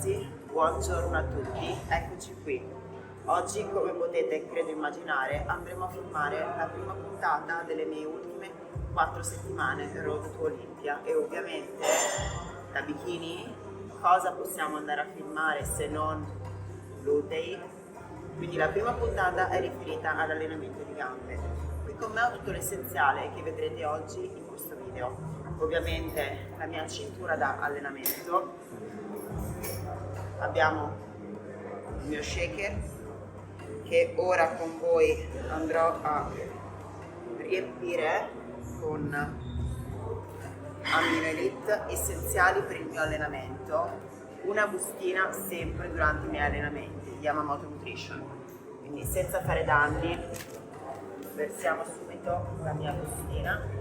ragazzi, buongiorno a tutti, eccoci qui. Oggi, come potete credo immaginare, andremo a filmare la prima puntata delle mie ultime 4 settimane Road to Olympia e ovviamente da bikini cosa possiamo andare a filmare se non glutei? Quindi la prima puntata è riferita all'allenamento di gambe. Qui con me ho tutto l'essenziale che vedrete oggi in questo video. Ovviamente la mia cintura da allenamento, abbiamo il mio shaker che ora con voi andrò a riempire con Amino Elite essenziali per il mio allenamento, una bustina sempre durante i miei allenamenti, Yamamoto Nutrition. Quindi senza fare danni versiamo subito la mia bustina.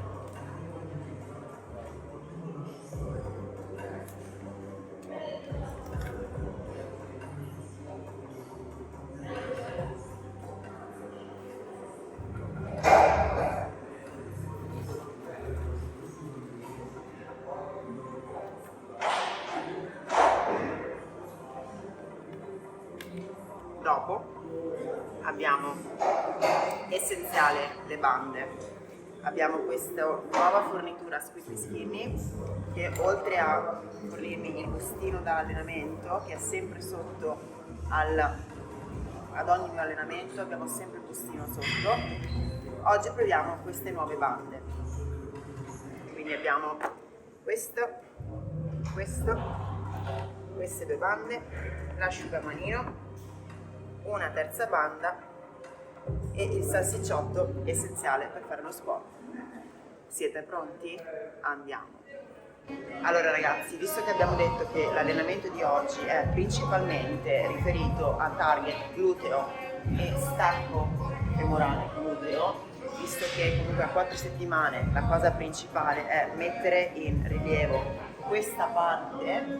Dopo abbiamo essenziale le bande, abbiamo questa nuova fornitura Squeaky Skinny che oltre a fornirmi il bustino da allenamento che è sempre sotto ad ogni mio allenamento, abbiamo sempre il bustino sotto. Oggi proviamo queste nuove bande, quindi abbiamo queste due bande, l'asciugamanino, una terza banda e il salsicciotto essenziale per fare lo squat. Siete pronti? Andiamo! Allora ragazzi, visto che abbiamo detto che l'allenamento di oggi è principalmente riferito a target gluteo e stacco femorale gluteo, visto che comunque a 4 settimane la cosa principale è mettere in rilievo questa parte,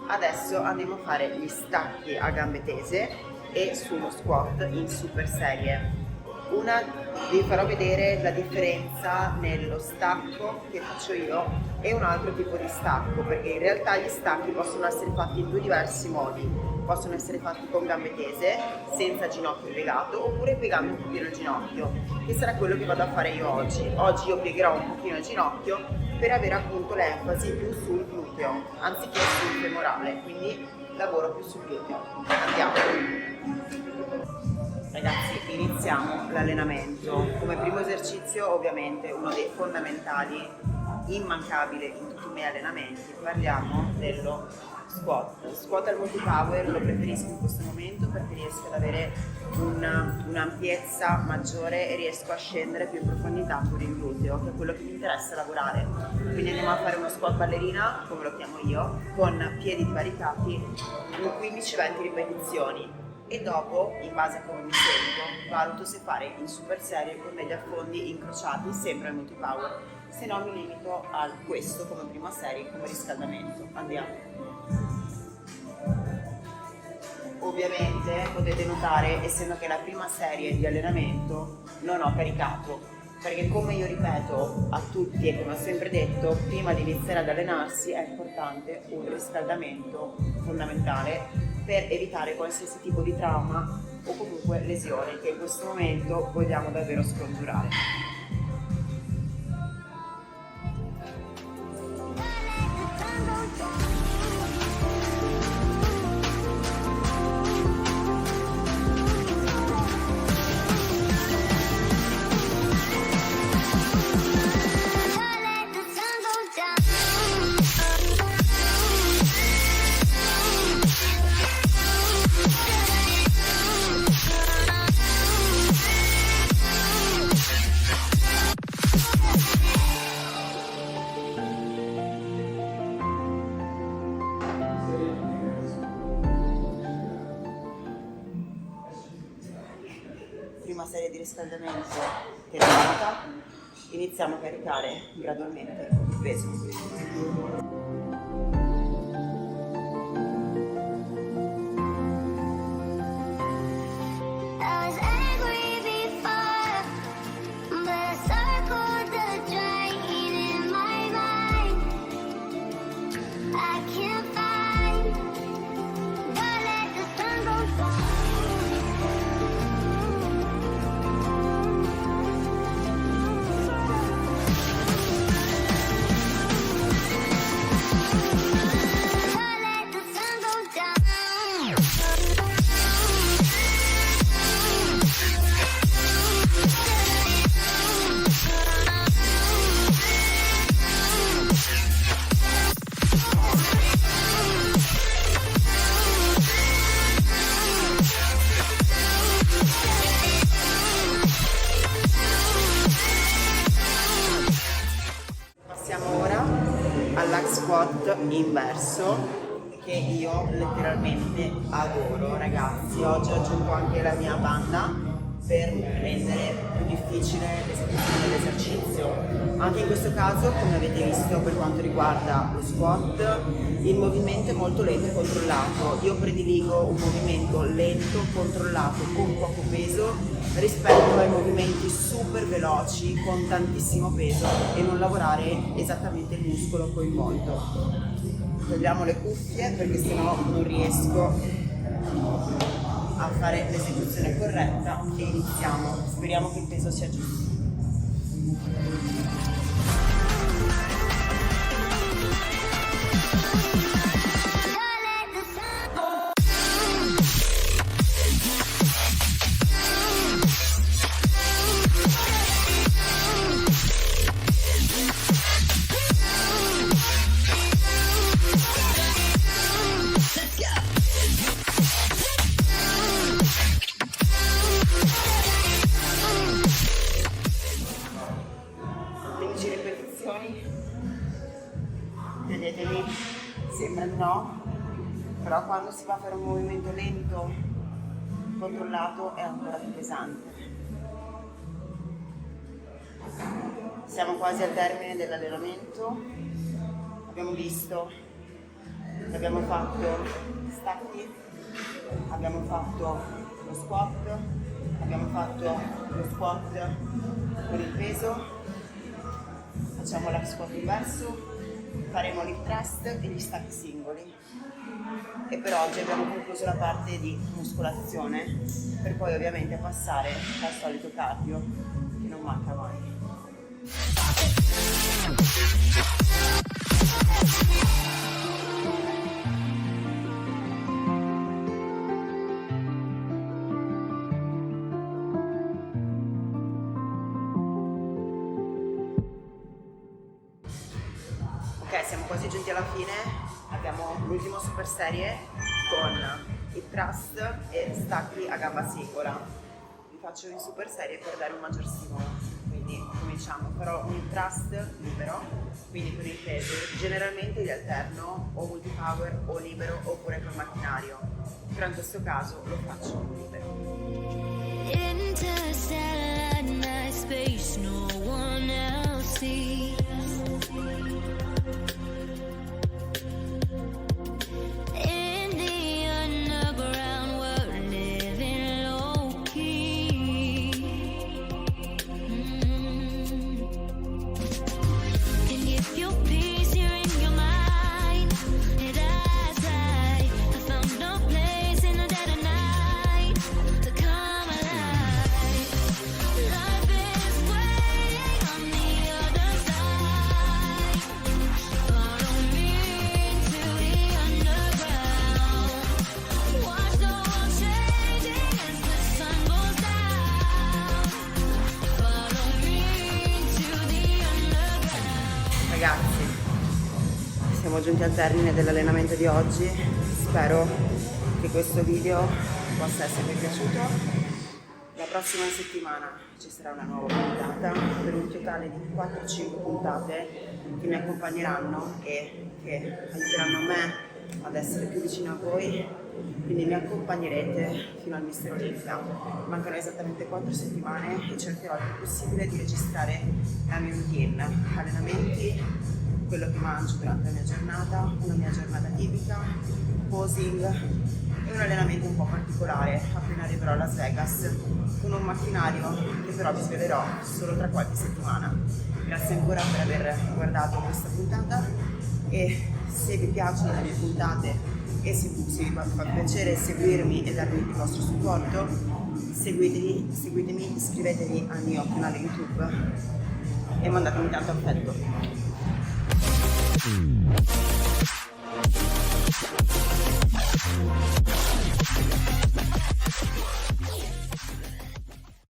adesso andremo a fare gli stacchi a gambe tese e sullo squat in super serie. Vi farò vedere la differenza nello stacco che faccio io e un altro tipo di stacco, perché in realtà gli stacchi possono essere fatti in 2 diversi modi. Possono essere fatti con gambe tese, senza ginocchio piegato, oppure piegando un pochino il ginocchio, che sarà quello che vado a fare io oggi. Oggi io piegherò un pochino il ginocchio per avere appunto l'enfasi più sul gluteo, anziché sul femorale, quindi lavoro più sul gluteo. Andiamo! Ragazzi, iniziamo l'allenamento. Come primo esercizio, ovviamente, uno dei fondamentali, immancabile in tutti i miei allenamenti, parliamo dello squat. Squat al multipower lo preferisco in questo momento perché riesco ad avere un'ampiezza maggiore e riesco a scendere più in profondità con il gluteo, che è quello che mi interessa lavorare. Quindi andiamo a fare uno squat ballerina, come lo chiamo io, con piedi divaricati in 15-20 ripetizioni. E dopo, in base a come mi sento, valuto se fare in super serie con degli affondi incrociati sempre al multipower, se no mi limito a questo come prima serie, come riscaldamento. Andiamo! Ovviamente potete notare, essendo che è la prima serie di allenamento, non ho caricato, perché come io ripeto a tutti e come ho sempre detto, prima di iniziare ad allenarsi è importante un riscaldamento fondamentale per evitare qualsiasi tipo di trauma o comunque lesione che in questo momento vogliamo davvero scongiurare. Prima serie di riscaldamento terminata, iniziamo a caricare gradualmente il peso. squat inverso che io letteralmente adoro, ragazzi. Oggi ho aggiunto anche la mia banda per rendere più difficile l'esecuzione dell'esercizio. Anche in questo caso, come avete visto per quanto riguarda lo squat, il movimento è molto lento e controllato. Io prediligo un movimento lento, controllato, con poco peso, rispetto ai movimenti super veloci con tantissimo peso e non lavorare esattamente il muscolo coinvolto. Togliamo le cuffie perché sennò non riesco a fare l'esecuzione corretta e iniziamo. Speriamo che il peso sia giusto. Vedetevi, sembra di no, però quando si va a fare un movimento lento, controllato, è ancora più pesante. Siamo quasi al termine dell'allenamento, abbiamo visto che abbiamo fatto stacchi, abbiamo fatto lo squat, abbiamo fatto lo squat con il peso, facciamo la squat inverso, faremo l'hip thrust e gli stacchi singoli. E per oggi abbiamo concluso la parte di muscolazione, per poi ovviamente passare al solito cardio che non manca mai. Ok, siamo quasi giunti alla fine, abbiamo l'ultimo super serie con il thrust e stacchi a gamba singola. Vi faccio in super serie per dare un maggior stimolo, quindi cominciamo. Farò un thrust libero, quindi con il peso, generalmente li alterno o multipower o libero oppure col macchinario, però in questo caso lo faccio libero. Ragazzi, siamo giunti al termine dell'allenamento di oggi, spero che questo video possa esservi piaciuto. La prossima settimana ci sarà una nuova puntata per un totale di 4-5 puntate che mi accompagneranno e che aiuteranno me ad essere più vicino a voi, quindi mi accompagnerete fino al Mister Olympia. Mancano esattamente 4 settimane e cercherò il più possibile di registrare la mia routine, allenamenti, quello che mangio durante la mia giornata, una mia giornata tipica, posing e un allenamento un po' particolare appena arriverò a Las Vegas con un macchinario che però vi svelerò solo tra qualche settimana. Grazie ancora per aver guardato questa puntata e se vi piacciono le mie puntate e se vi fa piacere seguirmi e darmi il vostro supporto, seguitemi, iscrivetevi al mio canale YouTube e mandatemi tanto affetto.